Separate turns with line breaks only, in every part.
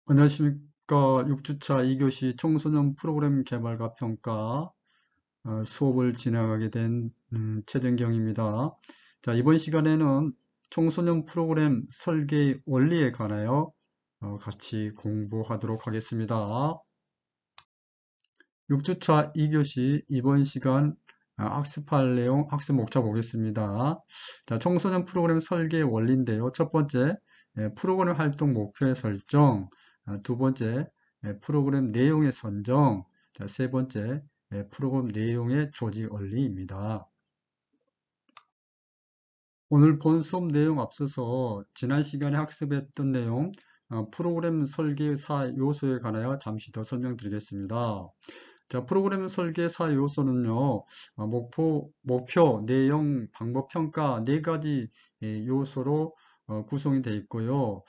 안녕하십니까. 6주차 2교시 청소년 프로그램 개발과 평가 수업을 진행하게 된 최정경입니다. 자, 이번 시간에는 청소년 프로그램 설계 원리에 관하여 같이 공부하도록 하겠습니다. 6주차 2교시 이번 시간 학습할 내용, 학습 목차 보겠습니다. 자, 청소년 프로그램 설계 원리인데요. 첫 번째, 프로그램 활동 목표의 설정. 두 번째, 프로그램 내용의 선정. 자, 세 번째, 프로그램 내용의 조직 원리입니다. 오늘 본 수업 내용 앞서서 지난 시간에 학습했던 내용, 프로그램 설계 4요소에 관하여 잠시 더 설명드리겠습니다. 자, 프로그램 설계 4요소는요, 목표, 내용, 방법, 평가 네 가지 요소로 구성이 되어 있고요.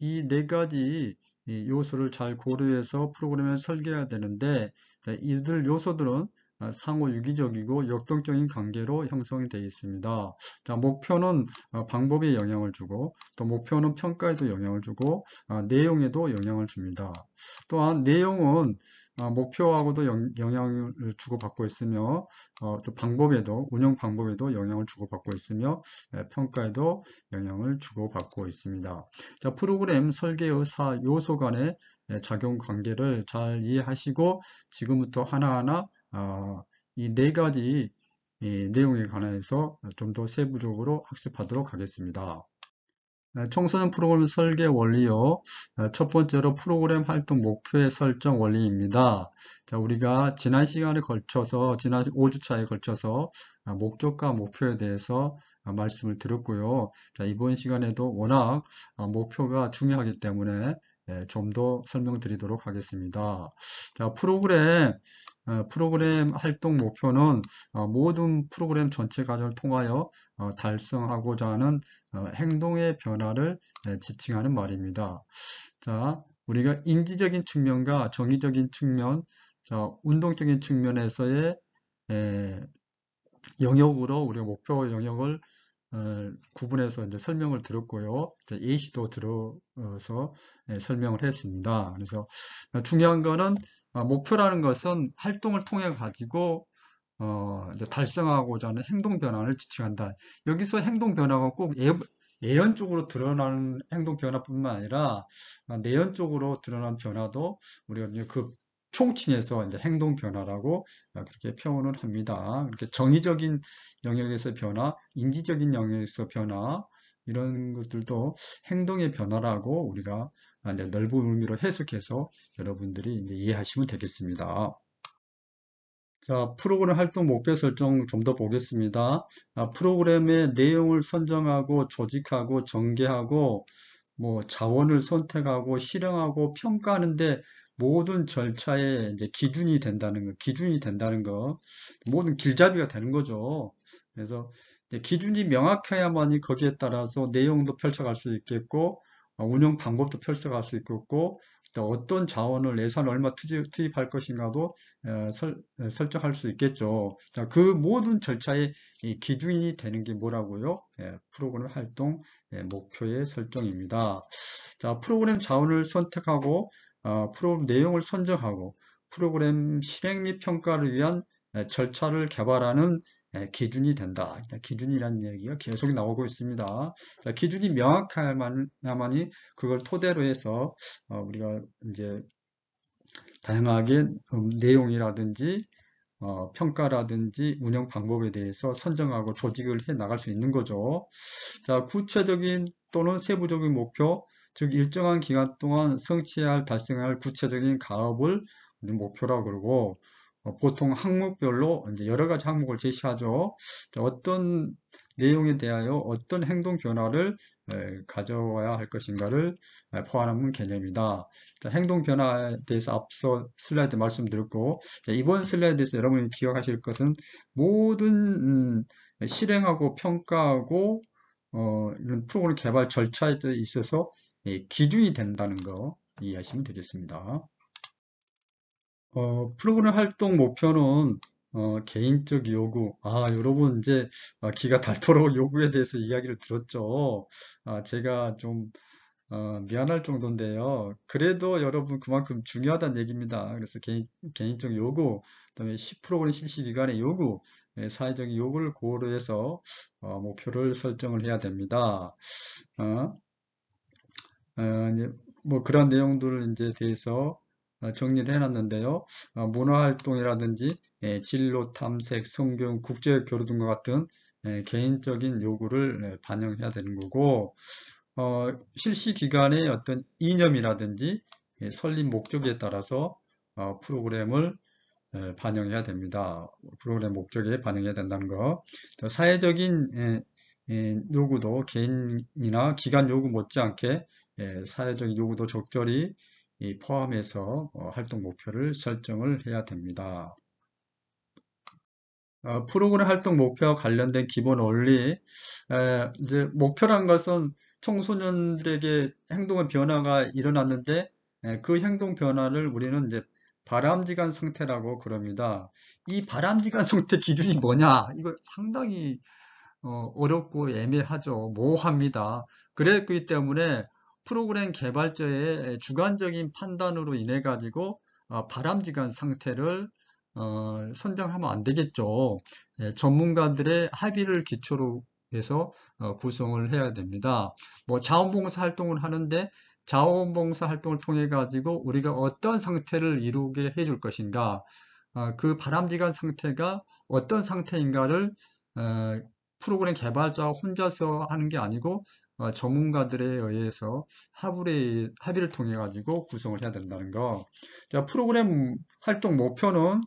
이 네 가지 요소를 잘 고려해서 프로그램을 설계해야 되는데, 자, 이들 요소들은 상호 유기적이고 역동적인 관계로 형성이 되어 있습니다. 자, 목표는 방법에 영향을 주고, 또 목표는 평가에도 영향을 주고, 내용에도 영향을 줍니다. 또한 내용은 목표하고도 영향을 주고받고 있으며, 또 방법에도, 운영 방법에도 영향을 주고받고 있으며, 평가에도 영향을 주고받고 있습니다. 자, 프로그램 설계의 요소 간의 작용 관계를 잘 이해하시고, 지금부터 하나하나 이 네 가지 내용에 관해서 좀 더 세부적으로 학습하도록 하겠습니다. 청소년 프로그램 설계 원리요. 첫 번째로 프로그램 활동 목표의 설정 원리입니다. 자, 우리가 지난 시간에 걸쳐서, 지난 5주차에 걸쳐서 목적과 목표에 대해서 말씀을 드렸고요. 자, 이번 시간에도 워낙 목표가 중요하기 때문에 좀 더 설명드리도록 하겠습니다. 자, 프로그램 활동 목표는 모든 프로그램 전체 과정을 통하여 달성하고자 하는 행동의 변화를 지칭하는 말입니다. 자, 우리가 인지적인 측면과 정의적인 측면, 자, 운동적인 측면에서의 영역으로 우리가 목표 영역을 구분해서 이제 설명을 들었고요. 예시도 들어서 설명을 했습니다. 그래서 중요한 거는 목표라는 것은 활동을 통해 가지고 이제 달성하고자 하는 행동 변화를 지칭한다. 여기서 행동 변화가 꼭 예언적으로 드러나는 행동 변화뿐만 아니라 내연적으로 드러난 변화도 우리가 이제 그 총칭해서 이제 행동 변화라고 그렇게 표현을 합니다. 이렇게 정의적인 영역에서 변화, 인지적인 영역에서 변화 이런 것들도 행동의 변화라고 우리가 이제 넓은 의미로 해석해서 여러분들이 이제 이해하시면 되겠습니다. 자, 프로그램 활동 목표 설정 좀 더 보겠습니다. 프로그램의 내용을 선정하고 조직하고 전개하고 뭐 자원을 선택하고 실행하고 평가하는데 모든 절차에 이제 기준이 된다는 거, 모든 길잡이가 되는 거죠. 그래서 이제 기준이 명확해야만이 거기에 따라서 내용도 펼쳐갈 수 있겠고, 운영 방법도 펼쳐갈 수 있겠고, 또 어떤 자원을 예산을 얼마 투입할 것인가도 설정할 수 있겠죠. 자, 그 모든 절차의 이 기준이 되는 게 뭐라고요? 프로그램 활동 목표의 설정입니다. 자, 프로그램 자원을 선택하고 프로그램 내용을 선정하고 프로그램 실행 및 평가를 위한 절차를 개발하는 기준이 된다. 기준이라는 얘기가 계속 나오고 있습니다. 자, 기준이 명확해야만이 그걸 토대로 해서 우리가 이제 다양하게 내용이라든지 평가라든지 운영 방법에 대해서 선정하고 조직을 해 나갈 수 있는 거죠. 자, 구체적인 또는 세부적인 목표, 즉 일정한 기간 동안 성취해야 할, 달성해야 할 구체적인 가업을 우리 목표라고 그러고 보통 항목별로 이제 여러 가지 항목을 제시하죠. 자, 어떤 내용에 대하여 어떤 행동 변화를 가져와야 할 것인가를 포함하는 개념이다. 자, 행동 변화에 대해서 앞서 슬라이드 말씀드렸고, 자, 이번 슬라이드에서 여러분이 기억하실 것은 모든 실행하고 평가하고 이런 프로그램 개발 절차에 있어서 기준이 된다는 거 이해하시면 되겠습니다. 프로그램 활동 목표는 개인적 요구. 여러분 이제 기가 닳도록 요구에 대해서 이야기를 들었죠. 제가 좀 미안할 정도인데요. 그래도 여러분 그만큼 중요하다는 얘기입니다. 그래서 개인적 요구, 그다음에 10%는 실시기간의 요구, 사회적인 요구를 고려해서 목표를 설정을 해야 됩니다. 어, 이제 뭐 그런 내용들을 이제 대해서 정리를 해놨는데요. 문화활동이라든지 진로 탐색, 성경, 국제교류 등과 같은 개인적인 요구를 반영해야 되는 거고, 실시 기간의 어떤 이념이라든지 설립 목적에 따라서 프로그램을 반영해야 됩니다. 프로그램 목적에 반영해야 된다는 거. 사회적인 요구도 개인이나 기관 요구 못지않게 사회적인 요구도 적절히 포함해서 활동 목표를 설정을 해야 됩니다. 프로그램 활동 목표와 관련된 기본 원리, 이제 목표란 것은 청소년들에게 행동의 변화가 일어났는데 그 행동 변화를 우리는 이제 바람직한 상태라고 그럽니다. 이 바람직한 상태 기준이 뭐냐? 이거 상당히 어렵고 애매하죠. 모호합니다. 그랬기 때문에 프로그램 개발자의 주관적인 판단으로 인해 가지고 바람직한 상태를 선정하면 안 되겠죠. 전문가들의 합의를 기초로 해서 구성을 해야 됩니다. 뭐 자원봉사 활동을 하는데 자원봉사 활동을 통해 가지고 우리가 어떤 상태를 이루게 해줄 것인가, 그 바람직한 상태가 어떤 상태인가를 어, 프로그램 개발자 혼자서 하는 게 아니고 전문가들에 의해서 합의를 통해 가지고 구성을 해야 된다는 거. 자, 프로그램 활동 목표는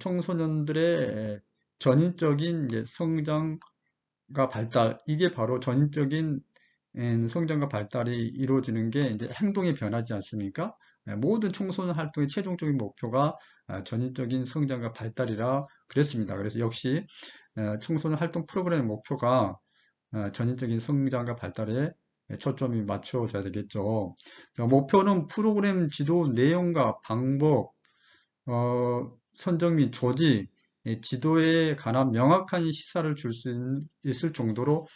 청소년들의 전인적인 이제 성장과 발달, 이게 바로 전인적인 성장과 발달이 이루어지는 게 이제 행동의 변화지 않습니까? 모든 청소년 활동의 최종적인 목표가 전인적인 성장과 발달이라 그랬습니다. 그래서 역시 청소년 활동 프로그램의 목표가 전인적인 성장과 발달에 초점이 맞춰져야 되겠죠. 목표는 프로그램 지도 내용과 방법, 선정 및 조직, 지도에 관한 명확한 시사를 줄 수 있을 정도로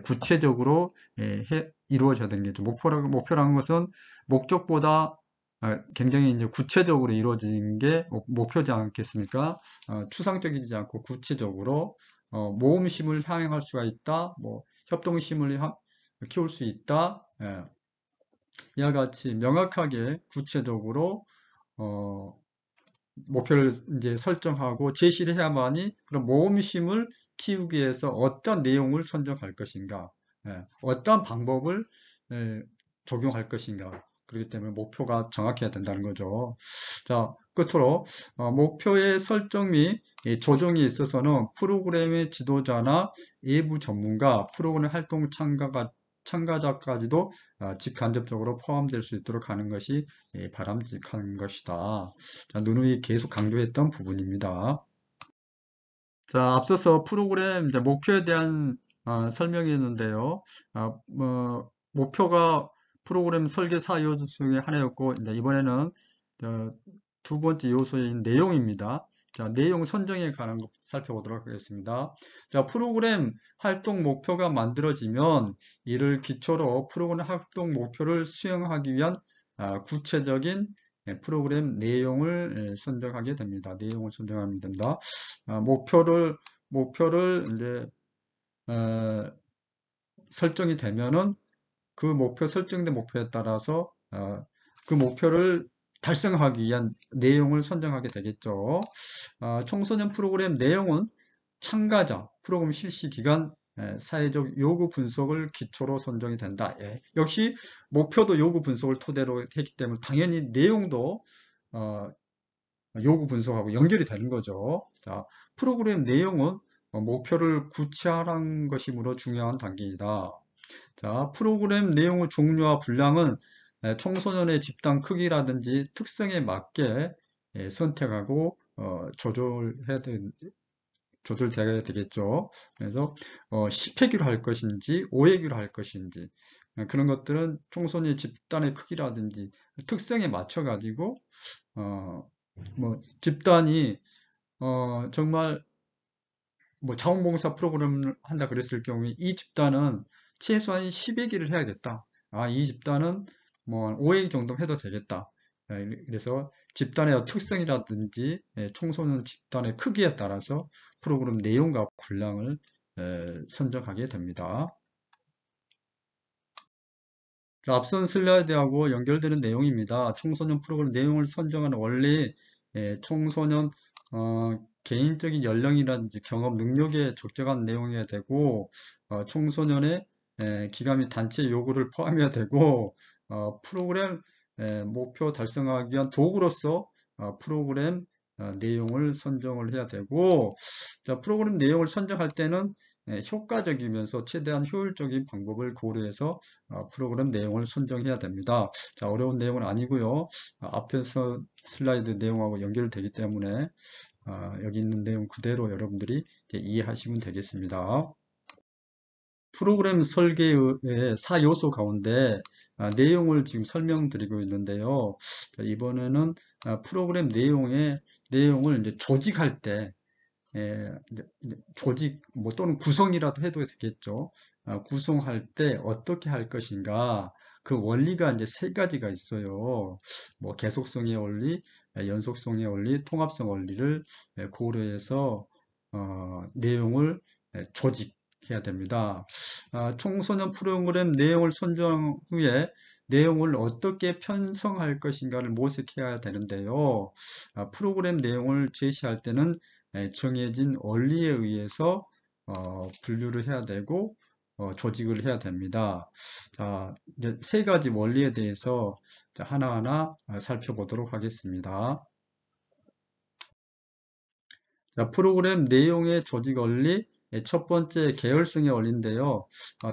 구체적으로 이루어져야 되는 게죠. 목표라는 것은 목적보다 굉장히 이제 구체적으로 이루어지는 게 목표지 않겠습니까? 추상적이지 않고 구체적으로 모험심을 향할 수가 있다, 뭐 협동심을 키울 수 있다, 이와 같이 명확하게 구체적으로 목표를 이제 설정하고 제시를 해야만이 그런 모험심을 키우기 위해서 어떤 내용을 선정할 것인가, 어떤 방법을 적용할 것인가. 그렇기 때문에 목표가 정확해야 된다는 거죠. 자, 끝으로 목표의 설정 및 조정에 있어서는 프로그램의 지도자나 외부 전문가, 프로그램 활동 참가자까지도 직간접적으로 포함될 수 있도록 하는 것이 바람직한 것이다. 자, 누누이 계속 강조했던 부분입니다. 자, 앞서서 프로그램 이제 목표에 대한 설명이었는데요. 목표가 프로그램 설계사 요소 중에 하나였고, 이제 이번에는 두 번째 요소인 내용입니다. 자, 내용 선정에 관한 것 살펴보도록 하겠습니다. 자, 프로그램 활동 목표가 만들어지면 이를 기초로 프로그램 활동 목표를 수행하기 위한 구체적인 프로그램 내용을 선정하게 됩니다. 내용을 선정하면 됩니다. 목표를 이제 설정이 되면은 그 설정된 목표에 따라서 그 목표를 달성하기 위한 내용을 선정하게 되겠죠. 청소년 프로그램 내용은 참가자, 프로그램 실시 기간, 사회적 요구 분석을 기초로 선정이 된다. 역시 목표도 요구 분석을 토대로 했기 때문에 당연히 내용도 요구 분석하고 연결이 되는 거죠. 자, 프로그램 내용은 목표를 구체화한 것이므로 중요한 단계이다. 자, 프로그램 내용의 종류와 분량은 청소년의 집단 크기라든지 특성에 맞게 선택하고 조절되어야 되겠죠. 그래서 10회기로 할 것인지 5회기로 할 것인지 그런 것들은 청소년 집단의 크기라든지 특성에 맞춰 가지고 뭐 집단이 정말 뭐 자원봉사 프로그램을 한다 그랬을 경우에 이 집단은 최소한 10회기를 해야겠다. 이 집단은 뭐 5회 정도 해도 되겠다. 그래서 집단의 특성이라든지 청소년 집단의 크기에 따라서 프로그램 내용과 분량을 선정하게 됩니다. 자, 앞선 슬라이드하고 연결되는 내용입니다. 청소년 프로그램 내용을 선정하는 원리, 청소년 개인적인 연령이라든지 경험, 능력에 적정한 내용이어야 되고, 청소년의 기관 및 단체 요구를 포함해야 되고, 프로그램 목표 달성하기 위한 도구로서 프로그램 내용을 선정을 해야 되고, 자, 프로그램 내용을 선정할 때는 효과적이면서 최대한 효율적인 방법을 고려해서 프로그램 내용을 선정해야 됩니다. 자, 어려운 내용은 아니고요. 앞에서 슬라이드 내용하고 연결되기 때문에 여기 있는 내용 그대로 여러분들이 이해하시면 되겠습니다. 프로그램 설계의 4요소 가운데 내용을 지금 설명드리고 있는데요. 자, 이번에는 프로그램 내용을 이제 조직할 때 조직 뭐 또는 구성이라도 해도 되겠죠. 구성할 때 어떻게 할 것인가 그 원리가 이제 세 가지가 있어요. 뭐 계속성의 원리, 연속성의 원리, 통합성 원리를 고려해서 내용을 조직해야 됩니다. 청소년 프로그램 내용을 선정 후에 내용을 어떻게 편성할 것인가를 모색해야 되는데요. 프로그램 내용을 제시할 때는 정해진 원리에 의해서 분류를 해야 되고 조직을 해야 됩니다. 자, 이제 세 가지 원리에 대해서 하나하나 살펴보도록 하겠습니다. 자, 프로그램 내용의 조직 원리, 첫 번째 계열성의 원리인데요.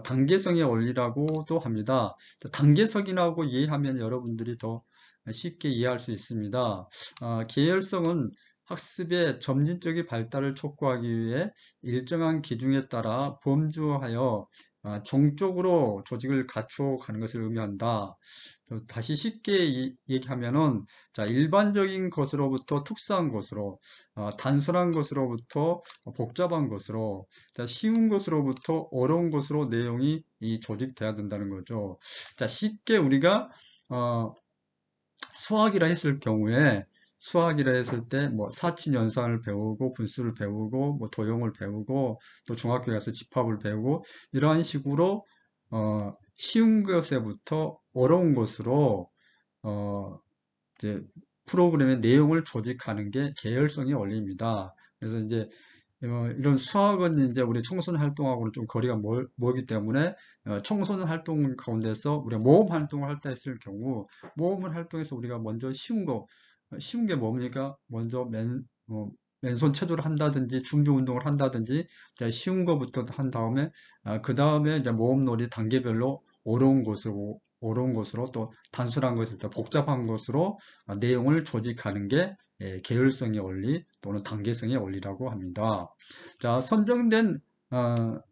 단계성의 원리라고도 합니다. 단계성이라고 이해하면 여러분들이 더 쉽게 이해할 수 있습니다. 계열성은 학습의 점진적인 발달을 촉구하기 위해 일정한 기준에 따라 범주하여 종적으로 조직을 갖추어 가는 것을 의미한다. 다시 쉽게 얘기하면은 자, 일반적인 것으로부터 특수한 것으로 단순한 것으로부터 복잡한 것으로 자, 쉬운 것으로부터 어려운 것으로 내용이 조직돼야 된다는 거죠. 자, 쉽게 우리가 수학이라 했을 때 뭐 사친 연산을 배우고 분수를 배우고 뭐 도형을 배우고 또 중학교에 가서 집합을 배우고 이러한 식으로 쉬운 것에부터 어려운 것으로 이제 프로그램의 내용을 조직하는 게 계열성의 원리입니다. 그래서 이제 이런 수학은 이제 우리 청소년 활동하고는 좀 거리가 멀기 때문에 청소년 활동 가운데서 우리가 모험 활동을 할 때 했을 경우 모험 활동에서 우리가 먼저 쉬운 게 뭡니까? 먼저 맨손 체조를 한다든지 준비 운동을 한다든지 쉬운 거부터 한 다음에 그 다음에 이제 모험놀이 단계별로 어려운 것으로 또 단순한 것에서 더 복잡한 것으로 내용을 조직하는 게 계열성의 원리 또는 단계성의 원리라고 합니다. 자, 선정된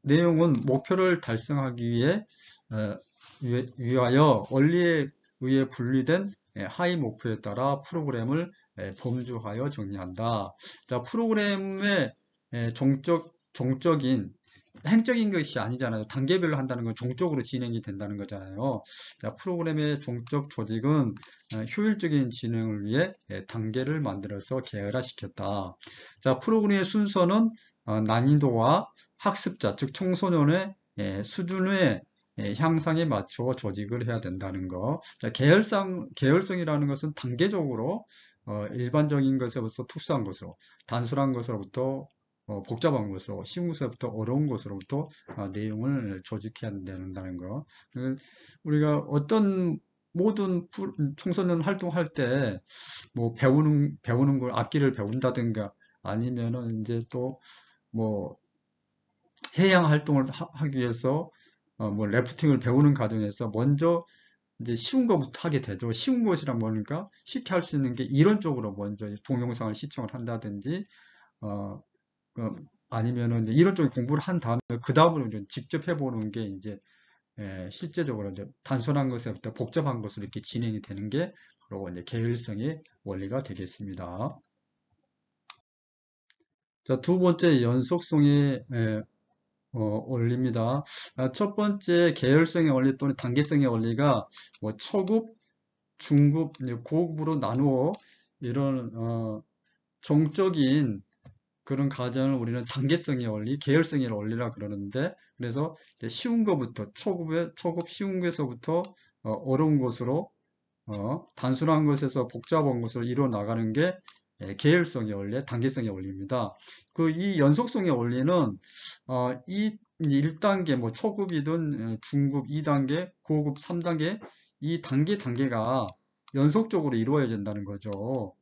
내용은 목표를 달성하기 위하여 원리에 의해 분리된 하위 목표에 따라 프로그램을 범주하여 정리한다. 자, 프로그램의 종적인 행적인 것이 아니잖아요. 단계별로 한다는 건 종적으로 진행이 된다는 거잖아요. 자, 프로그램의 종적 조직은 효율적인 진행을 위해 단계를 만들어서 계열화시켰다. 자, 프로그램의 순서는 난이도와 학습자, 즉 청소년의 수준의 향상에 맞춰 조직을 해야 된다는 거. 자, 계열성이라는 것은 단계적으로 일반적인 것에서부터 특수한 것으로, 단순한 것으로부터 복잡한 것으로, 쉬운 것부터 어려운 것으로부터 내용을 조직해야 된다는 거. 우리가 어떤 모든 청소년 활동할 때 뭐 배우는 걸 악기를 배운다든가 아니면은 이제 또 뭐 해양 활동을 하기 위해서 뭐 래프팅을 배우는 과정에서 먼저 이제 쉬운 것부터 하게 되죠. 쉬운 것이란 뭐니까 쉽게 할 수 있는 게 이론적으로 먼저 동영상을 시청을 한다든지 어, 아니면은 이제 이론적인 공부를 한 다음에 그 다음으로 이제 직접 해보는 게 이제 실제적으로 이제 단순한 것에부터 복잡한 것으로 이렇게 진행이 되는 게 바로 이제 계열성의 원리가 되겠습니다. 자, 두 번째 연속성의 원리입니다. 첫 번째 계열성의 원리 또는 단계성의 원리가 뭐 초급, 중급, 이제 고급으로 나누어 이런 종적인 그런 과정을 우리는 단계성의 원리, 계열성의 원리라 그러는데, 그래서 이제 쉬운 것부터 초급 쉬운 것에서부터 어려운 것으로 단순한 것에서 복잡한 것으로 이루어 나가는 게 계열성의 원리, 단계성의 원리입니다. 이 연속성의 원리는 이 1단계 뭐 초급이든 중급 2단계, 고급 3단계 이 단계가 연속적으로 이루어진다는 거죠.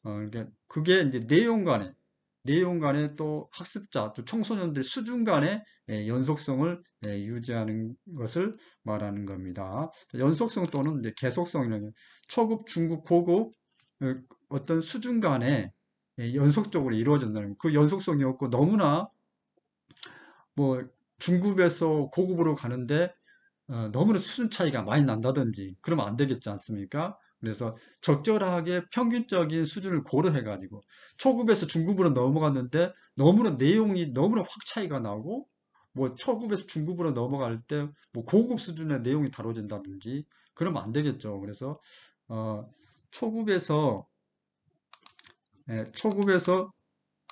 그러니까 그게 이제 내용 간에 또 학습자, 또 청소년들 수준 간의 연속성을 유지하는 것을 말하는 겁니다. 연속성 또는 이제 계속성이라는 초급, 중급, 고급 어떤 수준 간에 연속적으로 이루어진다는 그 연속성이 없고 너무나 뭐 중급에서 고급으로 가는데 너무나 수준 차이가 많이 난다든지 그러면 안 되겠지 않습니까? 그래서 적절하게 평균적인 수준을 고려해가지고 초급에서 중급으로 넘어갔는데 너무나 내용이 너무나 확 차이가 나고 뭐 초급에서 중급으로 넘어갈 때 뭐 고급 수준의 내용이 다뤄진다든지 그러면 안 되겠죠. 그래서 어, 초급에서 초급에서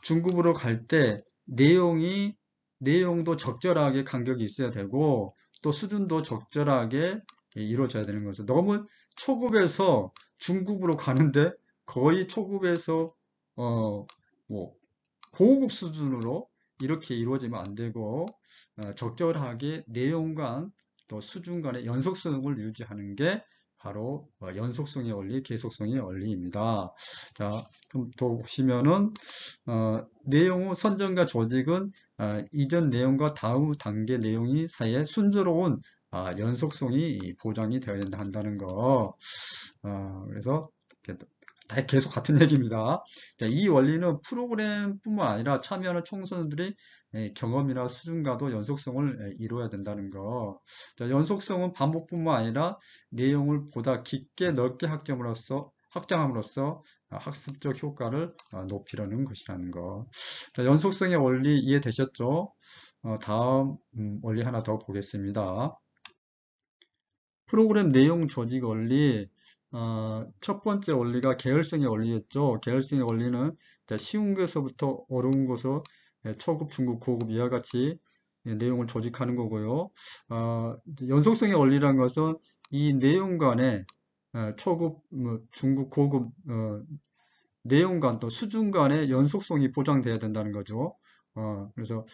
중급으로 갈 때 내용도 적절하게 간격이 있어야 되고 또 수준도 적절하게 이루어져야 되는 거죠. 너무 초급에서 중급으로 가는데 거의 초급에서 뭐 고급 수준으로 이렇게 이루어지면 안 되고 적절하게 내용 간 또 수준 간의 연속성을 유지하는 게 바로 연속성의 원리, 계속성의 원리입니다. 자, 그럼 또 보시면은 내용 후 선정과 조직은 이전 내용과 다음 단계 내용이 사이에 순조로운 연속성이 보장이 되어야 한다는 거. 그래서 다 계속 같은 얘기입니다. 자, 이 원리는 프로그램뿐만 아니라 참여하는 청소년들이 경험이나 수준과도 연속성을 이루어야 된다는 거. 자, 연속성은 반복뿐만 아니라 내용을 보다 깊게 넓게 확장함으로써 학습적 효과를 높이려는 것이라는 거. 자, 연속성의 원리 이해되셨죠? 다음 원리 하나 더 보겠습니다. 프로그램 내용 조직 원리. 첫 번째 원리가 계열성의 원리였죠. 계열성의 원리는 쉬운 것에서부터 어려운 것으로 초급, 중급, 고급 이와 같이 내용을 조직하는 거고요. 연속성의 원리란 것은 이 내용 간에 초급, 뭐 중급, 고급 내용 간 또 수준 간의 연속성이 보장돼야 된다는 거죠. 그래서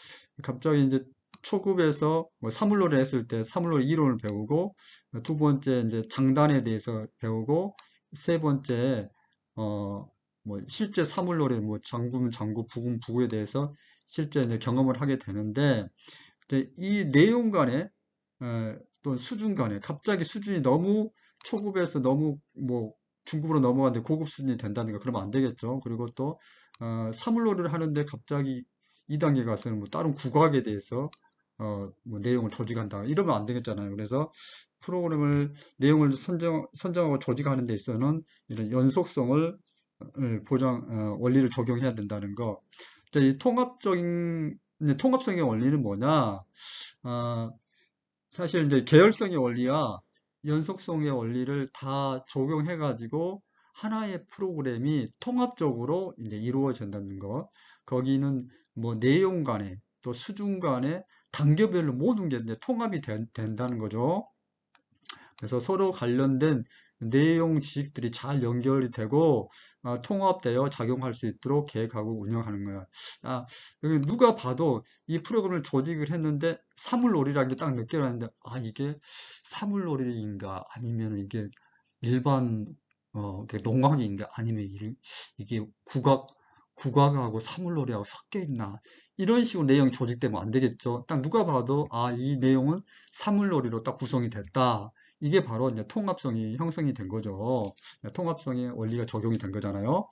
갑자기 이제 초급에서 뭐 사물놀이 했을 때 사물놀이 이론을 배우고 두 번째 이제 장단에 대해서 배우고 세 번째 뭐 실제 사물놀이 뭐 장구면 장구, 부구면 부구에 대해서 실제 이제 경험을 하게 되는데 이 내용 간에 또 수준 간에 갑자기 수준이 너무 초급에서 너무 뭐 중급으로 넘어가는데 고급 수준이 된다든가 그러면 안 되겠죠. 그리고 또 사물놀이를 하는데 갑자기 2단계 가서는 뭐 다른 국악에 대해서 뭐 내용을 조직한다 이러면 안 되겠잖아요. 그래서 프로그램을 내용을 선정하고 조직하는 데 있어서는 이런 연속성을 원리를 적용해야 된다는 거. 이 통합성의 원리는 뭐냐? 사실 이제 계열성의 원리와 연속성의 원리를 다 적용해가지고 하나의 프로그램이 통합적으로 이제 이루어진다는 거. 거기는 뭐 내용 간에 또 수준 간에 단계별로 모든 게 이제 통합이 된다는 거죠. 그래서 서로 관련된 내용 지식들이 잘 연결이 되고 통합되어 작용할 수 있도록 계획하고 운영하는 거야. 여기 누가 봐도 이 프로그램을 조직을 했는데 사물놀이라는 게 딱 느껴졌는데 이게 사물놀이인가 아니면 이게 일반 농악인가 아니면 이게 국악하고 사물놀이하고 섞여 있나 이런 식으로 내용이 조직되면 안 되겠죠. 딱 누가 봐도 이 내용은 사물놀이로 딱 구성이 됐다. 이게 바로 이제 통합성이 형성이 된 거죠. 통합성의 원리가 적용이 된 거잖아요.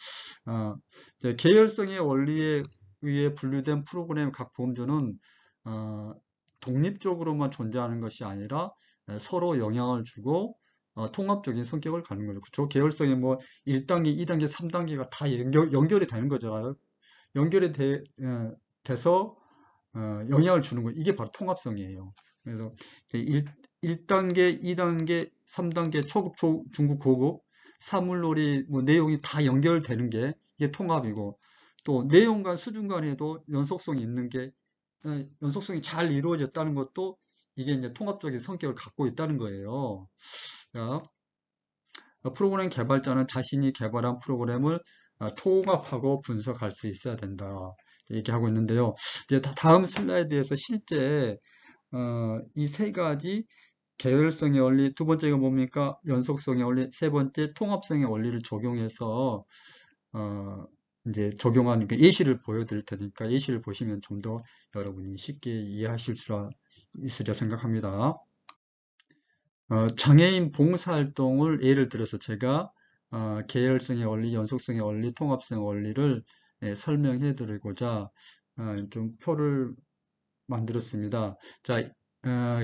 이제 계열성의 원리에 의해 분류된 프로그램 각 범주는 독립적으로만 존재하는 것이 아니라 서로 영향을 주고 통합적인 성격을 갖는 거죠. 그렇죠? 계열성이 뭐 1단계, 2단계, 3단계가 다 연결이 되는 거잖아요. 연결이 돼서 영향을 주는 거 이게 바로 통합성이에요. 그래서 이제 1단계, 2단계, 3단계, 초급, 중급, 고급, 사물놀이 뭐 내용이 다 연결되는 게 이게 통합이고 또 내용 간 수준 간에도 연속성이 있는 게 연속성이 잘 이루어졌다는 것도 이게 이제 통합적인 성격을 갖고 있다는 거예요. 자, 프로그램 개발자는 자신이 개발한 프로그램을 통합하고 분석할 수 있어야 된다. 얘기하고 있는데요. 이제 다음 슬라이드에서 실제 이 세 가지 계열성의 원리, 두 번째가 뭡니까? 연속성의 원리, 세 번째 통합성의 원리를 적용해서 이제 적용하는 그 예시를 보여드릴 테니까 예시를 보시면 좀 더 여러분이 쉽게 이해하실 수 있으리라 생각합니다. 장애인 봉사활동을 예를 들어서 제가 계열성의 원리, 연속성의 원리, 통합성의 원리를 설명해 드리고자 좀 표를 만들었습니다. 자,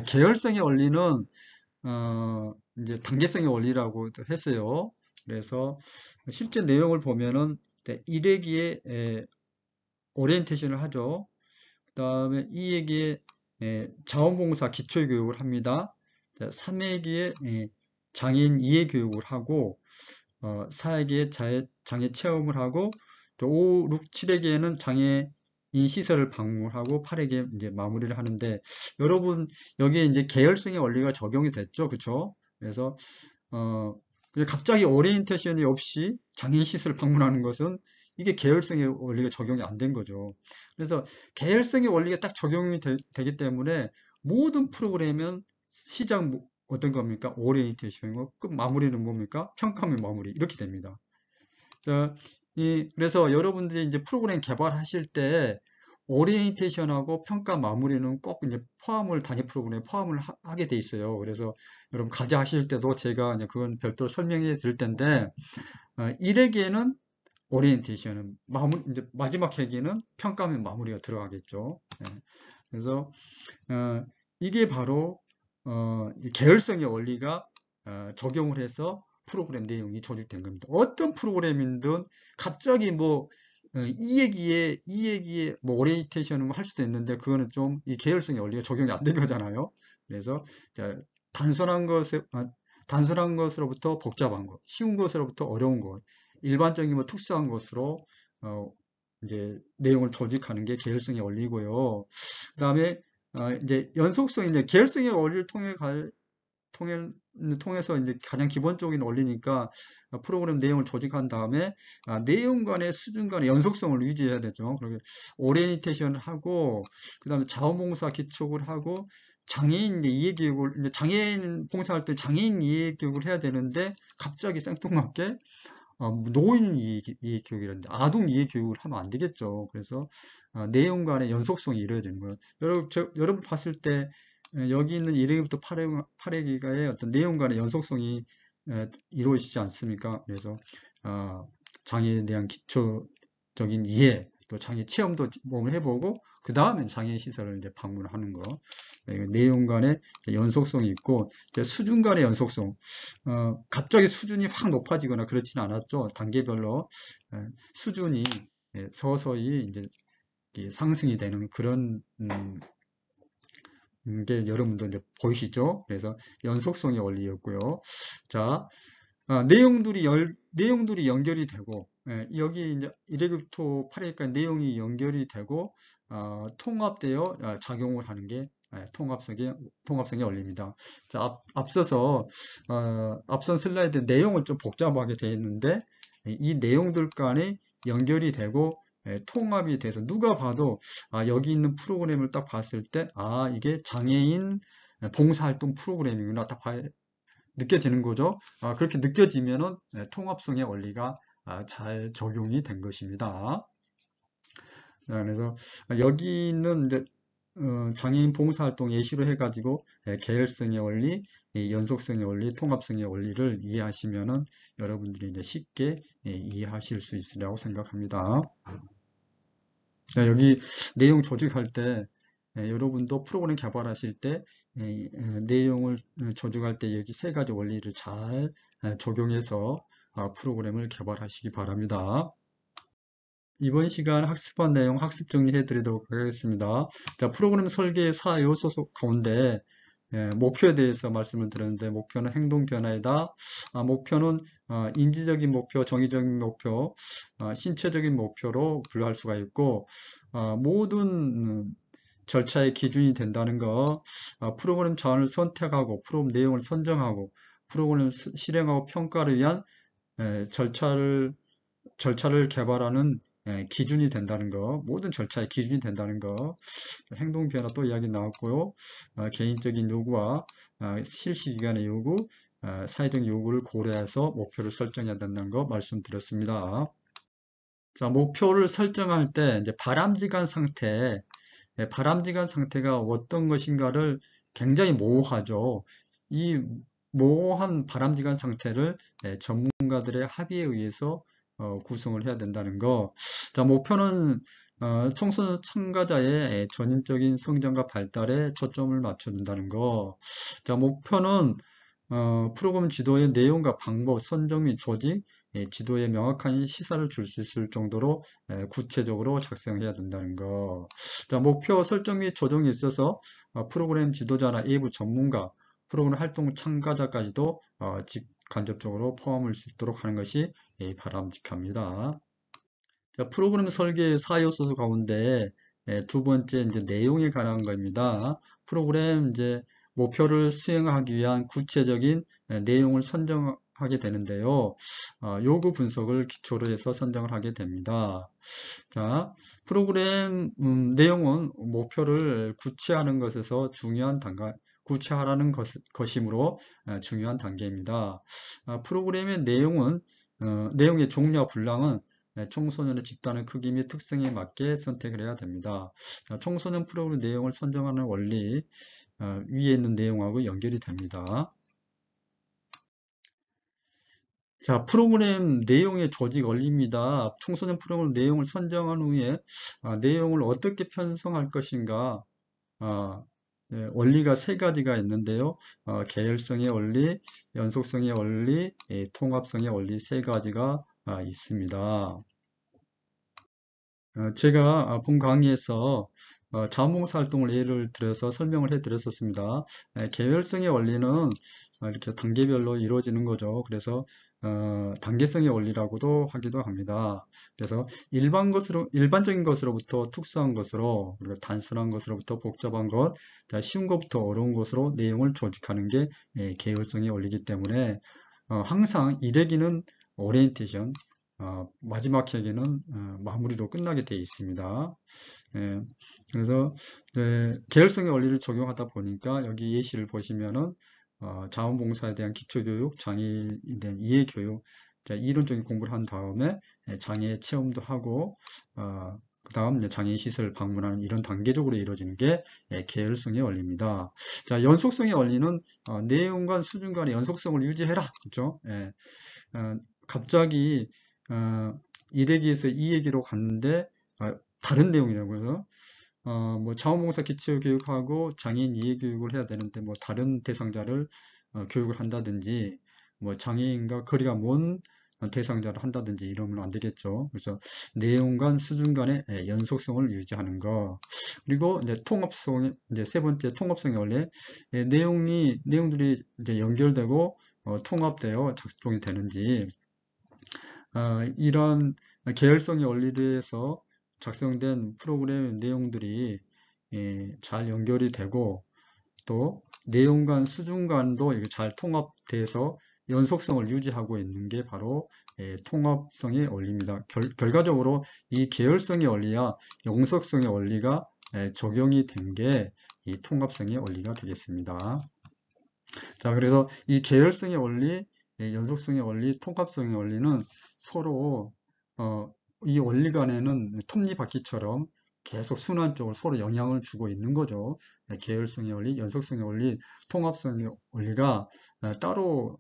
계열성의 원리는 이제 단계성의 원리라고 했어요. 그래서 실제 내용을 보면은 1회기에 오리엔테이션을 하죠. 그 다음에 2회기에 자원봉사 기초교육을 합니다. 3회기에 장애인 이해교육을 하고 4회기에 장애 체험을 하고 또 5, 6, 7회기에는 장애인 시설을 방문하고 8회기에 이제 마무리를 하는데 여러분 여기에 이제 계열성의 원리가 적용이 됐죠. 그쵸? 그래서 갑자기 오리엔테이션이 없이 장애인 시설을 방문하는 것은 이게 계열성의 원리가 적용이 안 된 거죠. 그래서 계열성의 원리가 딱 적용이 되기 때문에 모든 프로그램은 시작 어떤 겁니까? 오리엔테이션이고 끝 마무리는 뭡니까? 평가면 마무리 이렇게 됩니다. 자, 그래서 여러분들이 이제 프로그램 개발하실 때 오리엔테이션하고 평가 마무리는 꼭 이제 단위 프로그램에 포함을 하게 돼 있어요. 그래서 여러분 과제 하실 때도 제가 이제 그건 별도로 설명해 드릴 텐데 1회기에는 오리엔테이션은 이제 마지막 회기는 평가면 마무리가 들어가겠죠. 그래서 이게 바로 계열성의 원리가 적용을 해서 프로그램 내용이 조직된 겁니다. 어떤 프로그램이든 갑자기 뭐 이 얘기에 뭐 오리엔테이션을 할 수도 있는데 그거는 좀 이 계열성의 원리가 적용이 안 된 거잖아요. 그래서 단순한 것으로부터 복잡한 것, 쉬운 것으로부터 어려운 것, 일반적인 뭐 특수한 것으로 이제 내용을 조직하는 게 계열성의 원리고요. 그다음에 이제 연속성인데 계열성의 원리를 통해서 이제 가장 기본적인 원리니까 프로그램 내용을 조직한 다음에 내용 간의 수준 간의 연속성을 유지해야 되죠. 그리고 오리엔테이션을 하고 그다음에 자원봉사 기초를 하고 장애인 이해교육을 이제 장애인 봉사할 때 장애인 이해교육을 해야 되는데 갑자기 생뚱맞게 노인 이해교육이라는데 아동 이해교육을 하면 안 되겠죠. 그래서 내용 간의 연속성이 이루어지는 거예요. 여러분 봤을 때 여기 있는 1회기부터 8회기가의 어떤 내용 간의 연속성이 이루어지지 않습니까? 그래서 장애에 대한 기초적인 이해, 또 장애 체험도 몸을 해보고 그 다음에 장애 시설을 이제 방문하는 거. 내용 간의 연속성이 있고 수준 간의 연속성. 갑자기 수준이 확 높아지거나 그렇지는 않았죠. 단계별로 수준이 서서히 이제 상승이 되는 그런 게 여러분도 이제 보이시죠? 그래서 연속성의 원리였고요. 자, 내용들이 연결이 되고, 여기 이제 1회부터 8회까지 내용이 연결이 되고, 통합되어 작용을 하는 게 통합성의 원리입니다. 자, 앞서서, 앞선 슬라이드 내용을 좀 복잡하게 되어 있는데, 이 내용들 간에 연결이 되고, 통합이 돼서 누가 봐도 여기 있는 프로그램을 딱 봤을 때 이게 장애인 봉사활동 프로그램이구나 딱 느껴지는 거죠. 그렇게 느껴지면은 통합성의 원리가 잘 적용이 된 것입니다. 그래서 여기 있는 이제 장애인 봉사활동 예시로 해가지고 계열성의 원리, 연속성의 원리, 통합성의 원리를 이해하시면은 여러분들이 이제 쉽게 이해하실 수 있으리라고 생각합니다. 여기 내용 조직할 때 여러분도 프로그램 개발하실 때 내용을 조직할 때 여기 세 가지 원리를 잘 적용해서 프로그램을 개발하시기 바랍니다. 이번 시간 학습한 내용 학습 정리해 드리도록 하겠습니다. 자, 프로그램 설계의 4요소 가운데 목표에 대해서 말씀을 드렸는데, 목표는 행동 변화이다. 목표는 인지적인 목표, 정의적인 목표, 신체적인 목표로 분류할 수가 있고, 모든 절차의 기준이 된다는 거, 프로그램 자원을 선택하고, 프로그램 내용을 선정하고, 프로그램을 실행하고 평가를 위한 절차를 개발하는 기준이 된다는 거, 모든 절차의 기준이 된다는 거, 행동 변화 또 이야기 나왔고요. 개인적인 요구와 실시 기간의 요구, 사회적 요구를 고려해서 목표를 설정해야 된다는 거 말씀드렸습니다. 자, 목표를 설정할 때 이제 바람직한 상태가 어떤 것인가를 굉장히 모호하죠. 이 모호한 바람직한 상태를 전문가들의 합의에 의해서 구성을 해야 된다는 거. 자, 목표는 청소년 참가자의 전인적인 성장과 발달에 초점을 맞춰준다는 거. 자, 목표는 프로그램 지도의 내용과 방법, 선정 및 조직, 지도에 명확한 시사를 줄 수 있을 정도로 구체적으로 작성해야 된다는 거. 자, 목표 설정 및 조정에 있어서 프로그램 지도자나 외부 전문가, 프로그램 활동 참가자까지도 간접적으로 포함할 수 있도록 하는 것이 바람직합니다. 자, 프로그램 설계 4요소 가운데 두 번째 이제 내용에 관한 겁니다. 프로그램 이제 목표를 수행하기 위한 구체적인 내용을 선정하게 되는데요. 요구 분석을 기초로 해서 선정을 하게 됩니다. 자, 프로그램 내용은 목표를 구체화하는 것에서 중요한 단계, 구체화하는 것이므로 중요한 단계입니다. 프로그램의 내용의 종류와 분량은 청소년의 집단의 크기 및 특성에 맞게 선택을 해야 됩니다. 청소년 프로그램 내용을 선정하는 원리, 위에 있는 내용하고 연결이 됩니다. 자, 프로그램 내용의 조직 원리입니다. 청소년 프로그램 내용을 선정한 후에 내용을 어떻게 편성할 것인가, 원리가 세 가지가 있는데요. 계열성의 원리, 연속성의 원리, 통합성의 원리 세 가지가 있습니다. 제가 본 강의에서 자원봉사활동을 예를 들어서 설명을 해 드렸었습니다. 계열성의 원리는 이렇게 단계별로 이루어지는 거죠. 그래서 단계성의 원리라고도 하기도 합니다. 그래서 일반적인 것으로부터 특수한 것으로, 그리고 단순한 것으로부터 복잡한 것, 쉬운 것부터 어려운 것으로 내용을 조직하는 게 계열성의 원리이기 때문에 항상 일회기는 오리엔테이션, 마지막 회계는 마무리로 끝나게 되어 있습니다. 그래서 계열성의 원리를 적용하다 보니까 여기 예시를 보시면은 자원봉사에 대한 기초교육, 장애에 대한 이해교육, 이론적인 공부를 한 다음에 장애 체험도 하고 그 다음 장애인 시설 방문하는 이런 단계적으로 이루어지는 게 계열성의 원리입니다. 자, 연속성의 원리는 내용과 수준 간의 연속성을 유지해라. 그렇죠? 갑자기 1회기에서 2회기로 갔는데 다른 내용이라고 해서 뭐 자원봉사 기초교육하고 장애인 이해교육을 해야 되는데 뭐 다른 대상자를 교육을 한다든지 뭐 장애인과 거리가 먼 대상자를 한다든지 이러면 안 되겠죠. 그래서 내용간 수준 간의 연속성을 유지하는 거. 그리고 이제 통합성, 이제 세 번째 통합성의 원리. 내용들이 이제 연결되고 통합되어 작동이 되는지, 이런 계열성의 원리를 해서 작성된 프로그램 내용들이 잘 연결이 되고, 또 내용 간 수준 간도 잘 통합돼서 연속성을 유지하고 있는 게 바로 통합성의 원리입니다. 결과적으로 이 계열성의 원리와 연속성의 원리가 적용이 된 게 이 통합성의 원리가 되겠습니다. 자, 그래서 이 계열성의 원리, 연속성의 원리, 통합성의 원리는 서로 이 원리 간에는 톱니바퀴처럼 계속 순환적으로 서로 영향을 주고 있는 거죠. 계열성의 원리, 연속성의 원리, 통합성의 원리가 따로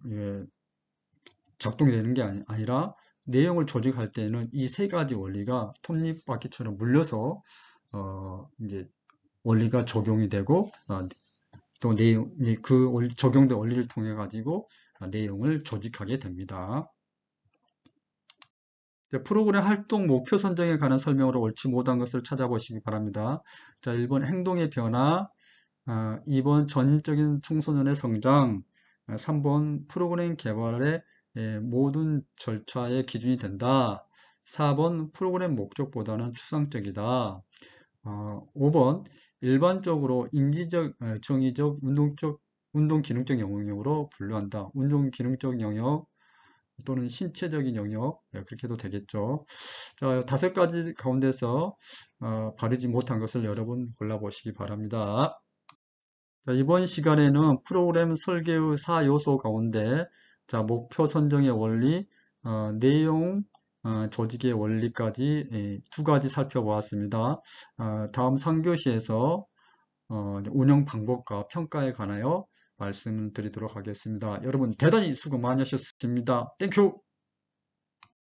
작동이 되는 게 아니라 내용을 조직할 때는 이 세 가지 원리가 톱니바퀴처럼 물려서 이제 원리가 적용이 되고 또 적용된 원리를 통해 가지고 내용을 조직하게 됩니다. 프로그램 활동 목표 선정에 관한 설명으로 옳지 못한 것을 찾아보시기 바랍니다. 자, 1번 행동의 변화, 2번 전인적인 청소년의 성장, 3번 프로그램 개발의 모든 절차의 기준이 된다. 4번 프로그램 목적보다는 추상적이다. 5번 일반적으로 인지적, 정의적, 운동 기능적 영역으로 분류한다. 운동 기능적 영역 또는 신체적인 영역, 그렇게 해도 되겠죠. 자, 5가지 가운데서 바르지 못한 것을 여러분 골라보시기 바랍니다. 자, 이번 시간에는 프로그램 설계의 4요소 가운데 자, 목표 선정의 원리, 내용, 조직의 원리까지 2가지 살펴보았습니다. 다음 3교시에서 운영 방법과 평가에 관하여 말씀을 드리도록 하겠습니다. 여러분 대단히 수고 많으셨습니다. 땡큐!